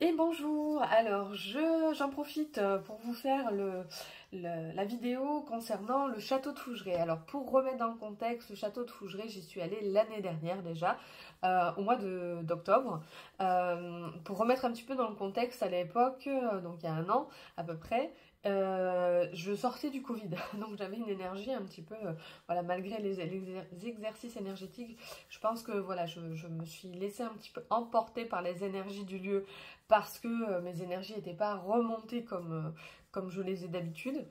Et bonjour, alors j'en profite pour vous faire la vidéo concernant le château de Fougeray. Alors pour remettre dans le contexte, le château de Fougeray, j'y suis allée l'année dernière déjà, au mois d'octobre. Pour remettre un petit peu dans le contexte, à l'époque, donc il y a un an à peu près, je sortais du Covid, donc j'avais une énergie un petit peu, voilà, malgré les exercices énergétiques, je pense que voilà, je me suis laissée un petit peu emporter par les énergies du lieu, parce que mes énergies n'étaient pas remontées comme je les ai d'habitude.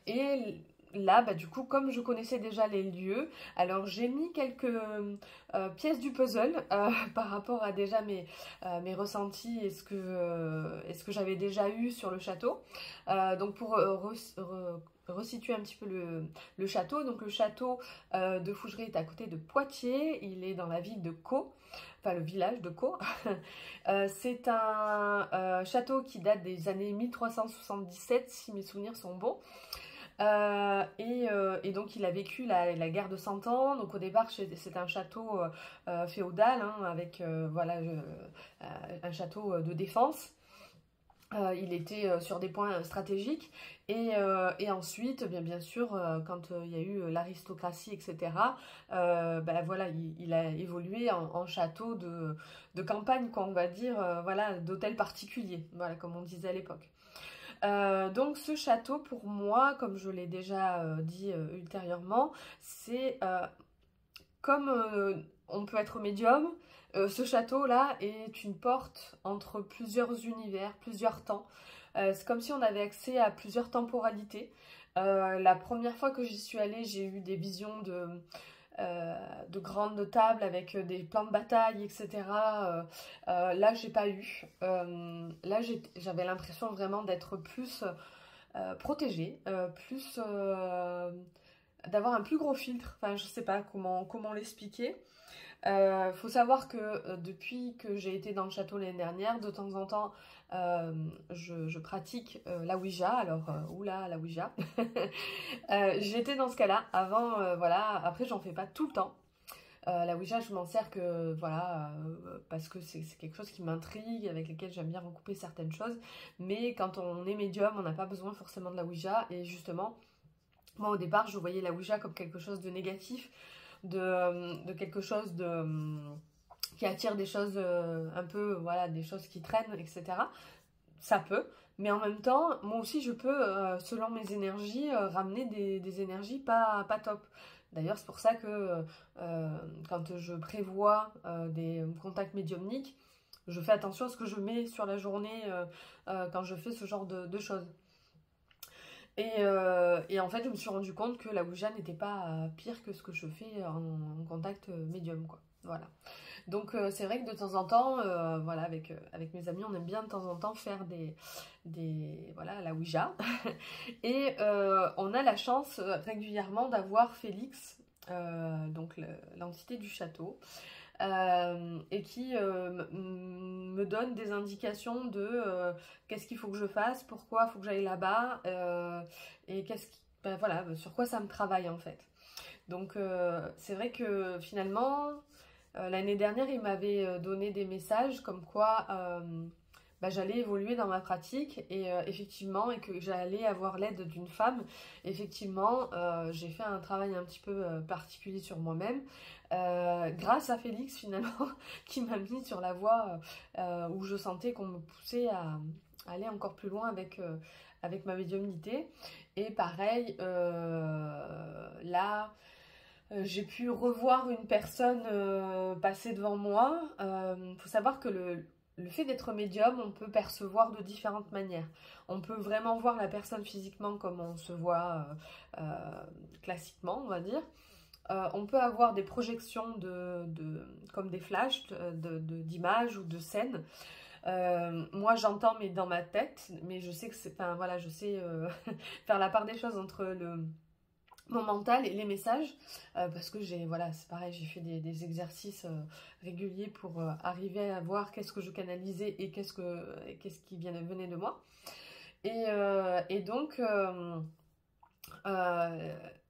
Et là, bah, du coup, comme je connaissais déjà les lieux, alors j'ai mis quelques pièces du puzzle par rapport à déjà mes ressentis et ce que j'avais déjà eu sur le château. Donc pour resituer un petit peu le château, donc le château de Fougeray est à côté de Poitiers, il est dans la ville de Caux, enfin le village de Caux. C'est un château qui date des années 1377, si mes souvenirs sont bons. Et donc il a vécu la guerre de 100 ans. Donc au départ c'est un château féodal, hein, avec voilà, un château de défense. Il était sur des points stratégiques et ensuite bien sûr quand il y a eu l'aristocratie, etc., ben voilà, il a évolué en château de campagne, quoi, on va dire, voilà, d'hôtel particulier, voilà, comme on disait à l'époque. Donc ce château, pour moi, comme je l'ai déjà dit ultérieurement, c'est comme on peut être médium, ce château-là est une porte entre plusieurs univers, plusieurs temps. C'est comme si on avait accès à plusieurs temporalités. La première fois que j'y suis allée, j'ai eu des visions de grandes tables avec des plans de bataille, etc. Là, j'ai pas eu. Là, j'avais l'impression vraiment d'être plus protégée, plus d'avoir un plus gros filtre. Enfin, je sais pas comment l'expliquer. Faut savoir que depuis que j'ai été dans le château l'année dernière, de temps en temps, je pratique la Ouija. Alors, oula, la Ouija. J'étais dans ce cas-là avant, voilà. Après, j'en fais pas tout le temps. La Ouija, je m'en sers que, voilà, parce que c'est quelque chose qui m'intrigue, avec lequel j'aime bien recouper certaines choses. Mais quand on est médium, on n'a pas besoin forcément de la Ouija. Et justement, moi au départ, je voyais la Ouija comme quelque chose de négatif, de quelque chose qui attire des choses un peu, voilà, des choses qui traînent, etc. Ça peut, mais en même temps, moi aussi je peux, selon mes énergies, ramener des énergies pas top. D'ailleurs, c'est pour ça que quand je prévois des contacts médiumniques, je fais attention à ce que je mets sur la journée quand je fais ce genre de choses. Et en fait, je me suis rendu compte que la Ouija n'était pas pire que ce que je fais en contact médium, quoi. Voilà. Donc c'est vrai que de temps en temps, voilà, avec mes amis, on aime bien de temps en temps faire voilà, la Ouija. Et on a la chance régulièrement d'avoir Félix, donc l'entité du château, et qui me donne des indications de qu'est-ce qu'il faut que je fasse, pourquoi il faut que j'aille là-bas, et ben voilà, sur quoi ça me travaille en fait. Donc c'est vrai que finalement, l'année dernière, il m'avait donné des messages comme quoi bah, j'allais évoluer dans ma pratique et effectivement, et que j'allais avoir l'aide d'une femme. Effectivement, j'ai fait un travail un petit peu particulier sur moi-même, grâce à Félix finalement, qui m'a mis sur la voie où je sentais qu'on me poussait à aller encore plus loin avec ma médiumnité. Et pareil, là, j'ai pu revoir une personne passer devant moi. Faut savoir que le fait d'être médium, on peut percevoir de différentes manières. On peut vraiment voir la personne physiquement comme on se voit classiquement, on va dire. On peut avoir des projections comme des flashs d'images ou de scènes. Moi j'entends mais dans ma tête, mais je sais que c'est, enfin voilà, je sais faire la part des choses entre mon mental et les messages, parce que voilà, c'est pareil, j'ai fait des exercices réguliers pour arriver à voir qu'est-ce que je canalisais et qu'est-ce qui venait de moi. Et donc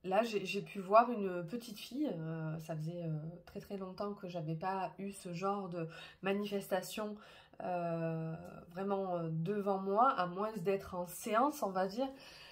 là j'ai pu voir une petite fille, ça faisait très très longtemps que j'avais pas eu ce genre de manifestation vraiment devant moi, à moins d'être en séance, on va dire.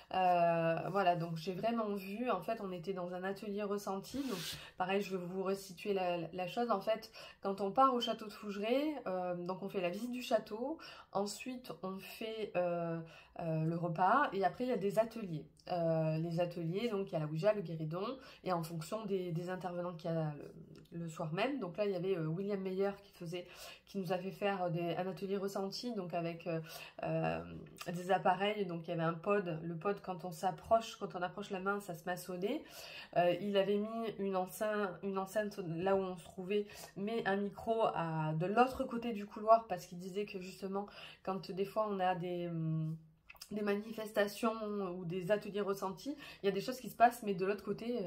Voilà, donc j'ai vraiment vu, en fait, on était dans un atelier ressenti, donc pareil, je vais vous resituer la chose. En fait, quand on part au château de Fougeray, donc on fait la visite du château, ensuite on fait le repas, et après il y a des ateliers. Les ateliers, donc il y a la Ouija, le guéridon, et en fonction des intervenants qu'il y a le soir même. Donc là, il y avait William Meyer qui nous a fait faire un atelier ressenti, donc avec des appareils. Donc il y avait un pod, le pod, quand on approche la main, ça se met à sonner. Il avait mis une enceinte là où on se trouvait, mais un micro de l'autre côté du couloir, parce qu'il disait que justement, quand des fois on a des manifestations ou des ateliers ressentis, il y a des choses qui se passent, mais de l'autre côté,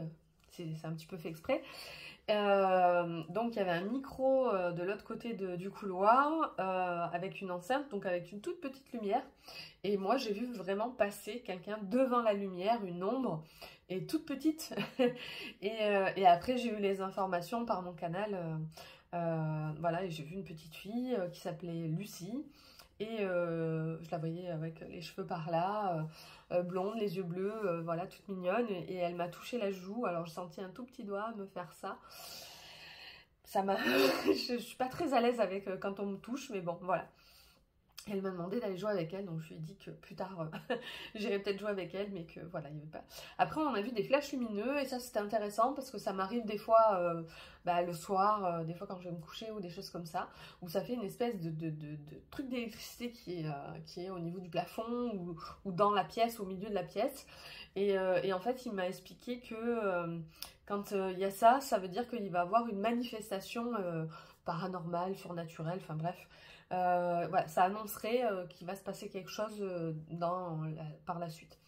c'est un petit peu fait exprès. Donc il y avait un micro de l'autre côté du couloir avec une enceinte, donc avec une toute petite lumière, et moi j'ai vu vraiment passer quelqu'un devant la lumière, une ombre, et toute petite. Et après j'ai eu les informations par mon canal, voilà, et j'ai vu une petite fille qui s'appelait Lucie. Et je la voyais avec les cheveux par là, blonde, les yeux bleus, voilà, toute mignonne. Et elle m'a touché la joue. Alors j'ai senti un tout petit doigt me faire ça. Ça m'a... je suis pas très à l'aise avec quand on me touche, mais bon, voilà. Elle m'a demandé d'aller jouer avec elle, donc je lui ai dit que plus tard j'irais peut-être jouer avec elle, mais que voilà, il n'y avait pas. Après, on a vu des flashs lumineux, et ça c'était intéressant parce que ça m'arrive des fois le soir, des fois quand je vais me coucher ou des choses comme ça, où ça fait une espèce de truc d'électricité qui est au niveau du plafond ou dans la pièce, au milieu de la pièce. Et en fait, il m'a expliqué que quand il y a ça, ça veut dire qu'il va y avoir une manifestation paranormale, surnaturelle, enfin bref. Voilà, ça annoncerait qu'il va se passer quelque chose par la suite.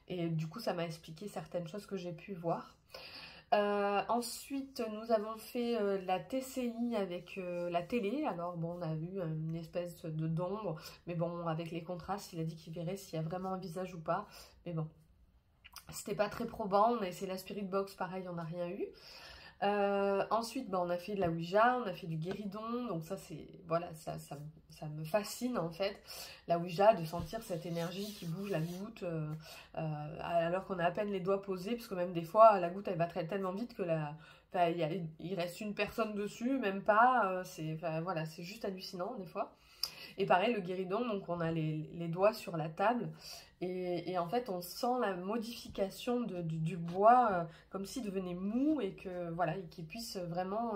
Et du coup, ça m'a expliqué certaines choses que j'ai pu voir. Ensuite, nous avons fait la TCI avec la télé. Alors bon, on a vu une espèce d'ombre, mais bon, avec les contrastes, il a dit qu'il verrait s'il y a vraiment un visage ou pas. Mais bon, c'était pas très probant. On a essayé la Spirit Box, pareil, on n'a rien eu. Ensuite, on a fait de la Ouija, on a fait du guéridon, donc ça c'est, voilà, ça me fascine en fait, la Ouija, de sentir cette énergie qui bouge la goutte, alors qu'on a à peine les doigts posés, parce que même des fois, la goutte elle va tellement vite que il reste une personne dessus, même pas, voilà, c'est juste hallucinant des fois. Et pareil, le guéridon, donc on a les doigts sur la table, et en fait on sent la modification du bois, comme s'il devenait mou, et que voilà, et qu'il puisse vraiment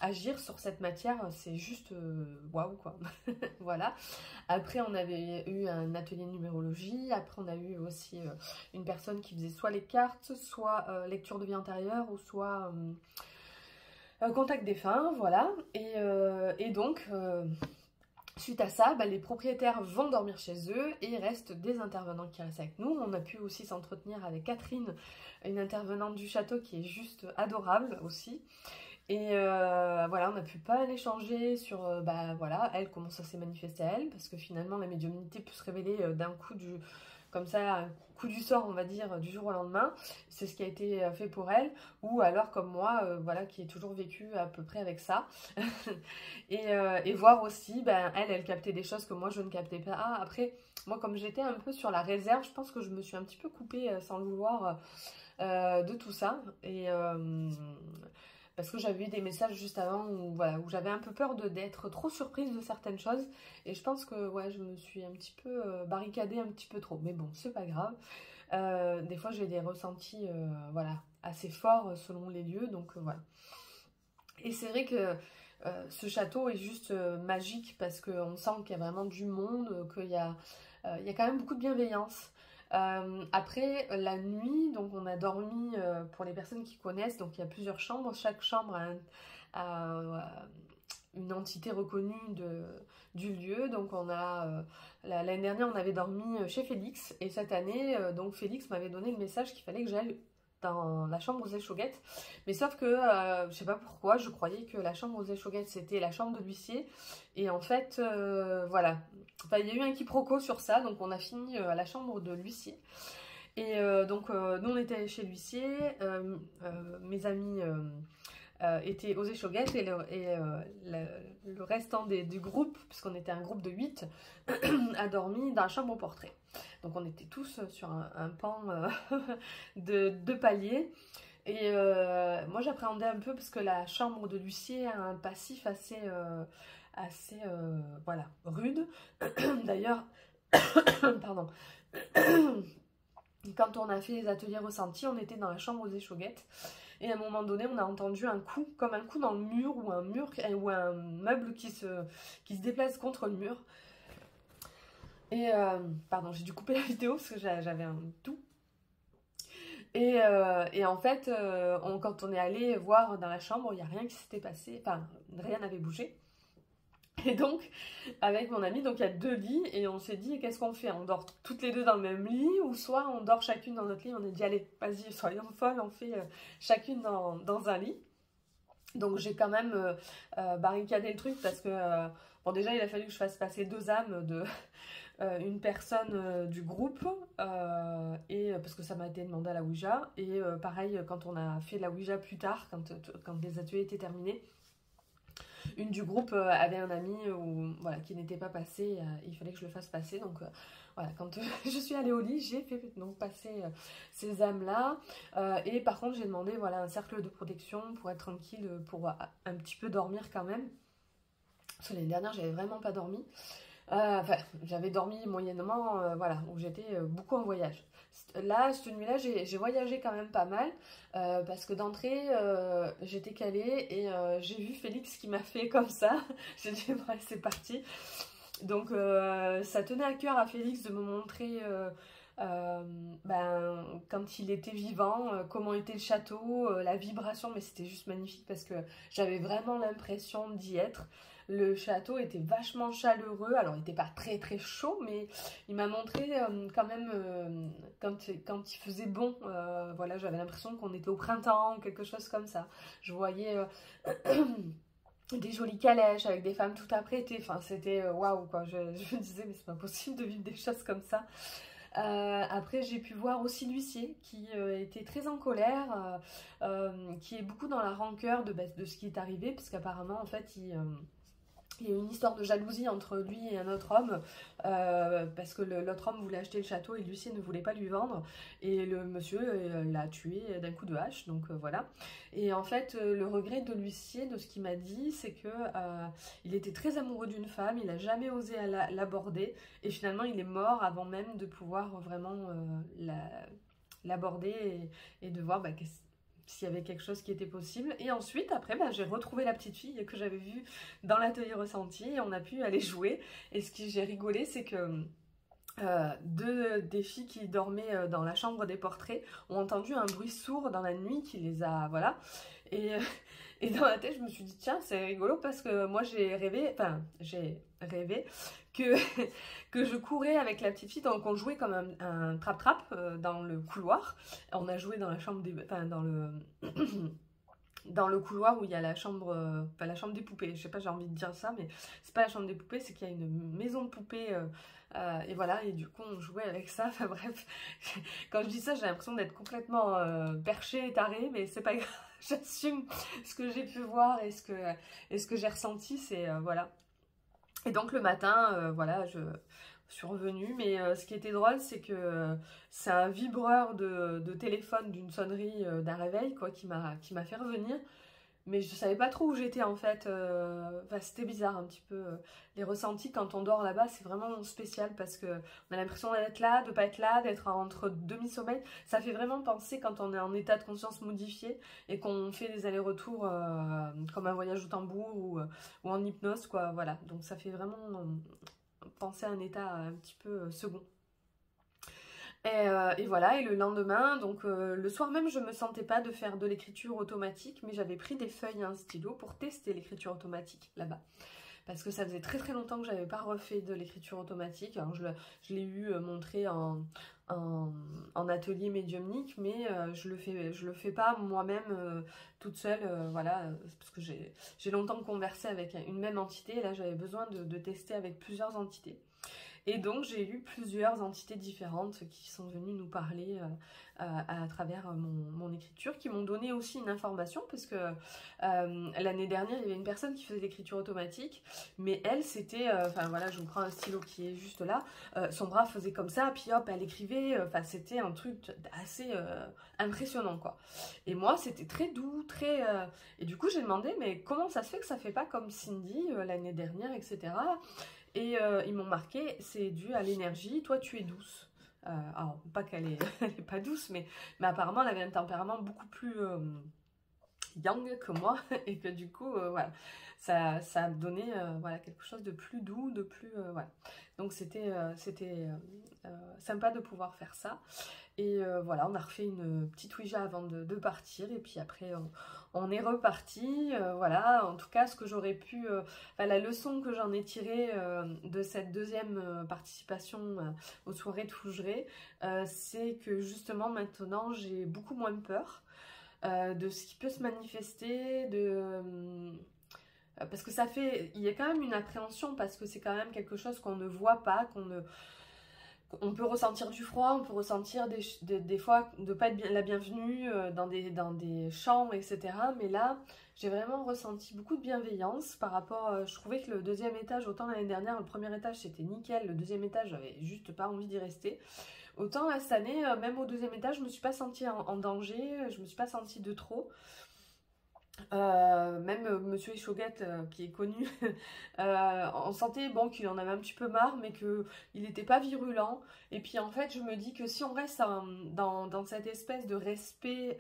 agir sur cette matière. C'est juste waouh quoi. Voilà. Après on avait eu un atelier de numérologie, après on a eu aussi une personne qui faisait soit les cartes, soit lecture de vie intérieure, ou soit contact défunt, voilà. Et donc, suite à ça, les propriétaires vont dormir chez eux, et il reste des intervenants qui restent avec nous. On a pu aussi s'entretenir avec Catherine, une intervenante du château qui est juste adorable aussi. Et voilà, on a pu pas mal échanger sur, voilà, elle, comment ça s'est manifesté à elle, parce que finalement la médiumnité peut se révéler d'un coup comme ça, un coup du sort, on va dire, du jour au lendemain. C'est ce qui a été fait pour elle, ou alors comme moi, voilà, qui ai toujours vécu à peu près avec ça. Et voir aussi, elle captait des choses que moi je ne captais pas. Ah, après, moi comme j'étais un peu sur la réserve, je pense que je me suis un petit peu coupée sans le vouloir de tout ça. Et parce que j'avais eu des messages juste avant où, voilà, où j'avais un peu peur d'être trop surprise de certaines choses, et je pense que ouais, je me suis un petit peu barricadée un petit peu trop, mais bon, c'est pas grave. Des fois j'ai des ressentis voilà, assez forts selon les lieux, donc voilà. Et c'est vrai que ce château est juste magique, parce qu'on sent qu'il y a vraiment du monde, qu'il y a quand même beaucoup de bienveillance. Après, la nuit, donc on a dormi, pour les personnes qui connaissent, donc il y a plusieurs chambres, chaque chambre a une entité reconnue du lieu. Donc on a, l'année dernière on avait dormi chez Félix, et cette année, donc Félix m'avait donné le message qu'il fallait que j'aille dans la chambre aux échauguettes, mais sauf que je sais pas pourquoi, je croyais que la chambre aux échauguettes c'était la chambre de l'huissier, et en fait voilà, enfin, il y a eu un quiproquo sur ça, donc on a fini à la chambre de l'huissier. Et donc nous on était chez l'huissier, mes amis était aux échauguettes et le restant du groupe, puisqu'on était un groupe de 8, a dormi dans la chambre au portrait. Donc on était tous sur un pan de paliers. Et moi j'appréhendais un peu parce que la chambre de l'huissier a un passif assez voilà, rude. D'ailleurs, pardon, quand on a fait les ateliers ressentis, on était dans la chambre aux échauguettes. Et à un moment donné, on a entendu un coup, comme un coup dans le mur ou un meuble qui se déplace contre le mur. Et pardon, j'ai dû couper la vidéo parce que j'avais un tout. Et en fait, quand on est allé voir dans la chambre, il n'y a rien qui s'était passé, enfin, rien n'avait bougé. Et donc, avec mon amie, donc il y a 2 lits, et on s'est dit, qu'est-ce qu'on fait? On dort toutes les 2 dans le même lit, ou soit on dort chacune dans notre lit. On a dit, allez, vas-y, soyons folles, on fait chacune dans un lit. Donc j'ai quand même barricadé le truc, parce que, bon, déjà, il a fallu que je fasse passer 2 âmes de... une personne du groupe, et parce que ça m'a été demandé à la Ouija, et pareil quand on a fait la Ouija plus tard, quand les ateliers étaient terminés, une du groupe avait un ami voilà, qui n'était pas passé, il fallait que je le fasse passer, donc voilà, quand je suis allée au lit, j'ai fait donc passer ces âmes là, et par contre j'ai demandé voilà, un cercle de protection pour être tranquille, pour un petit peu dormir quand même, parce que l'année dernière j'avais vraiment pas dormi. Enfin, j'avais dormi moyennement, voilà, où j'étais beaucoup en voyage. Là, cette nuit-là, j'ai voyagé quand même pas mal, parce que d'entrée, j'étais calée et j'ai vu Félix qui m'a fait comme ça. J'ai dit, ouais, c'est parti. Donc, ça tenait à cœur à Félix de me montrer, quand il était vivant, comment était le château, la vibration, mais c'était juste magnifique parce que j'avais vraiment l'impression d'y être. Le château était vachement chaleureux, alors il n'était pas très très chaud, mais il m'a montré quand même, quand il faisait bon, voilà, j'avais l'impression qu'on était au printemps, quelque chose comme ça. Je voyais des jolies calèches avec des femmes tout apprêtées, enfin c'était waouh quoi, je me disais mais c'est pas possible de vivre des choses comme ça. Après j'ai pu voir aussi l'huissier qui était très en colère, qui est beaucoup dans la rancœur de ce qui est arrivé, parce qu'apparemment en fait il y a eu une histoire de jalousie entre lui et un autre homme, parce que l'autre homme voulait acheter le château et l'huissier ne voulait pas lui vendre, et le monsieur l'a tué d'un coup de hache, donc voilà. Et en fait le regret de l'huissier, de ce qu'il m'a dit, c'est que il était très amoureux d'une femme, il n'a jamais osé l'aborder, et finalement il est mort avant même de pouvoir vraiment l'aborder et de voir s'il y avait quelque chose qui était possible. Et ensuite, après, j'ai retrouvé la petite fille que j'avais vue dans l'atelier ressenti et on a pu aller jouer. Et ce que j'ai rigolé, c'est que 2 des filles qui dormaient dans la chambre des portraits ont entendu un bruit sourd dans la nuit qui les a... Voilà. Et dans la tête, je me suis dit, tiens, c'est rigolo parce que moi, j'ai rêvé que, que je courais avec la petite fille, donc on jouait comme un trap-trap dans le couloir. On a joué dans la chambre des... Enfin, dans le couloir où il y a la chambre des poupées. Je sais pas, j'ai envie de dire ça, mais c'est pas la chambre des poupées, c'est qu'il y a une maison de poupées, et voilà, et du coup on jouait avec ça. Enfin bref, quand je dis ça, j'ai l'impression d'être complètement perchée et tarée, mais c'est pas grave, j'assume ce que j'ai pu voir et ce que j'ai ressenti, c'est voilà. Et donc le matin, voilà, je suis revenue, mais ce qui était drôle, c'est que c'est un vibreur de téléphone, d'une sonnerie, d'un réveil, quoi, qui m'a fait revenir. Mais je savais pas trop où j'étais en fait, enfin, c'était bizarre un petit peu. Les ressentis quand on dort là-bas, c'est vraiment spécial parce que on a l'impression d'être là, de pas être là, d'être entre demi-sommeil. Ça fait vraiment penser quand on est en état de conscience modifié et qu'on fait des allers-retours comme un voyage au tambour ou en hypnose, quoi, voilà. Donc ça fait vraiment penser à un état un petit peu second. Et voilà, et le lendemain, donc le soir même, je me sentais pas de faire de l'écriture automatique, mais j'avais pris des feuilles et un stylo pour tester l'écriture automatique là-bas. Parce que ça faisait très très longtemps que j'avais pas refait de l'écriture automatique. Alors, je l'ai eu montré en atelier médiumnique, mais je le fais pas moi-même toute seule, voilà, parce que j'ai longtemps conversé avec une même entité, et là j'avais besoin de tester avec plusieurs entités. Et donc j'ai eu plusieurs entités différentes qui sont venues nous parler à travers mon écriture, qui m'ont donné aussi une information, parce que l'année dernière il y avait une personne qui faisait l'écriture automatique, mais elle c'était, enfin voilà, je vous prends un stylo qui est juste là, son bras faisait comme ça, puis hop elle écrivait, enfin c'était un truc assez impressionnant quoi. Et moi c'était très doux, très... Et du coup j'ai demandé mais comment ça se fait que ça fait pas comme Cindy l'année dernière, etc. Et ils m'ont marqué, c'est dû à l'énergie, toi tu es douce. Alors, pas qu'elle est, elle est pas douce, mais apparemment elle avait un tempérament beaucoup plus yang que moi, et que du coup, voilà, ça a donné voilà, quelque chose de plus doux, de plus... voilà. Donc c'était sympa de pouvoir faire ça. Et voilà, on a refait une petite Ouija avant de partir, et puis après on est reparti. Voilà, en tout cas ce que j'aurais pu, enfin, la leçon que j'en ai tirée de cette deuxième participation aux soirées de Fougeray, c'est que justement maintenant j'ai beaucoup moins peur de ce qui peut se manifester, parce que ça fait, il y a quand même une appréhension, parce que c'est quand même quelque chose qu'on ne voit pas, on peut ressentir du froid, on peut ressentir des fois de ne pas être la bienvenue dans des chambres, etc. Mais là, j'ai vraiment ressenti beaucoup de bienveillance par rapport... je trouvais que le deuxième étage, autant l'année dernière, le premier étage c'était nickel, le deuxième étage, j'avais juste pas envie d'y rester. Autant là, cette année, même au deuxième étage, je me suis pas sentie en danger, je me suis pas sentie de trop. Même Monsieur Échoguette qui est connu, on sentait bon qu'il en avait un petit peu marre, mais qu'il n'était pas virulent. Et puis en fait je me dis que si on reste dans cette espèce de respect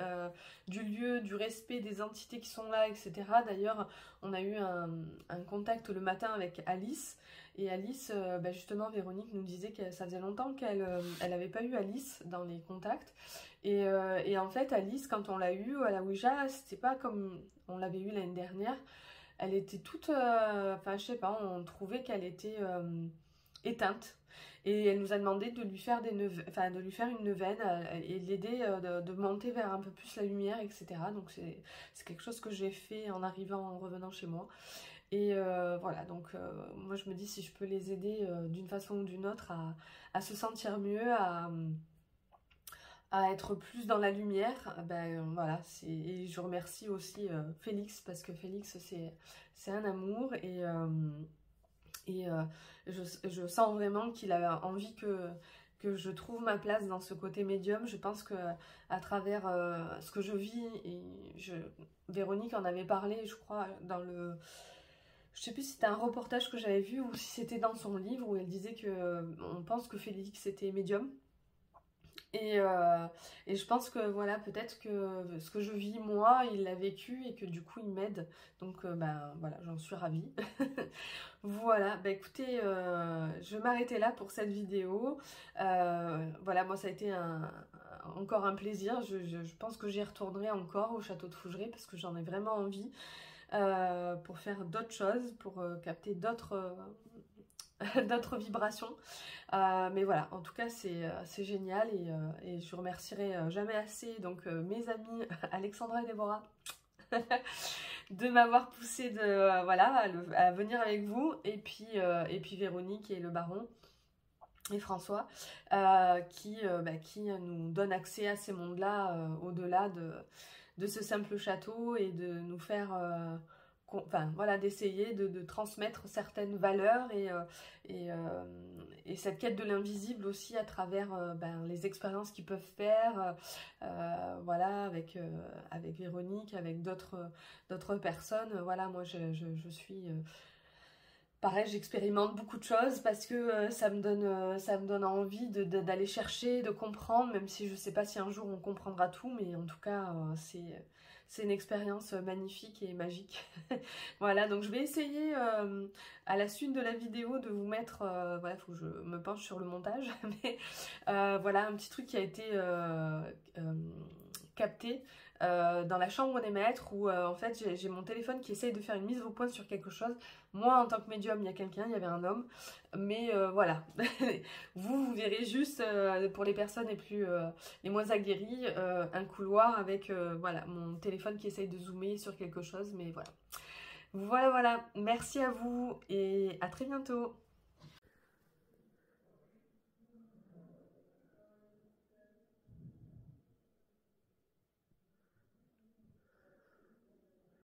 du lieu, du respect des entités qui sont là, etc. D'ailleurs on a eu un contact le matin avec Alice, et Alice, justement Véronique nous disait que ça faisait longtemps qu'elle n'avait pas eu Alice dans les contacts. Et en fait, Alice, quand on l'a eue à la Ouija, c'était pas comme on l'avait eue l'année dernière. Elle était toute... Enfin, je sais pas, on trouvait qu'elle était éteinte. Et elle nous a demandé de lui faire de lui faire une neuvaine et de l'aider de monter vers un peu plus la lumière, etc. Donc c'est quelque chose que j'ai fait en arrivant, en revenant chez moi. Et voilà, donc moi je me dis si je peux les aider d'une façon ou d'une autre à se sentir mieux, à être plus dans la lumière, ben voilà, et je remercie aussi Félix, parce que Félix c'est un amour, et je sens vraiment qu'il a envie que je trouve ma place dans ce côté médium. Je pense que à travers ce que je vis, et Véronique en avait parlé, je crois, dans le... Je sais plus si c'était un reportage que j'avais vu ou si c'était dans son livre, où elle disait que on pense que Félix était médium. Et je pense que voilà, peut-être que ce que je vis moi, il l'a vécu, et que du coup il m'aide. Donc voilà, j'en suis ravie. Voilà, écoutez, je vais m'arrêter là pour cette vidéo. Voilà, moi ça a été encore un plaisir. Je pense que j'y retournerai encore au château de Fougeray, parce que j'en ai vraiment envie pour faire d'autres choses, pour capter d'autres d'autres vibrations. Mais voilà, en tout cas c'est génial, et je remercierai jamais assez donc mes amis Alexandra et Déborah de m'avoir poussé voilà, à venir avec vous, et puis Véronique et le baron et François qui nous donnent accès à ces mondes-là au-delà de ce simple château, et de nous faire... Enfin, voilà, d'essayer de transmettre certaines valeurs, et cette quête de l'invisible aussi à travers les expériences qu'ils peuvent faire, voilà, avec Véronique, avec d'autres personnes. Voilà, moi je suis... pareil, j'expérimente beaucoup de choses, parce que ça me donne envie d'aller chercher, de comprendre, même si je sais pas si un jour on comprendra tout, mais en tout cas c'est une expérience magnifique et magique. Voilà, donc je vais essayer à la suite de la vidéo de vous mettre, voilà, faut que je me penche sur le montage, mais voilà, un petit truc qui a été capté dans la chambre des maîtres, où en fait j'ai mon téléphone qui essaye de faire une mise au point sur quelque chose. Moi en tant que médium, il y a quelqu'un, il y avait un homme, mais voilà. Vous verrez juste pour les personnes les moins aguerries, un couloir avec voilà, mon téléphone qui essaye de zoomer sur quelque chose, mais voilà. Voilà, merci à vous, et à très bientôt.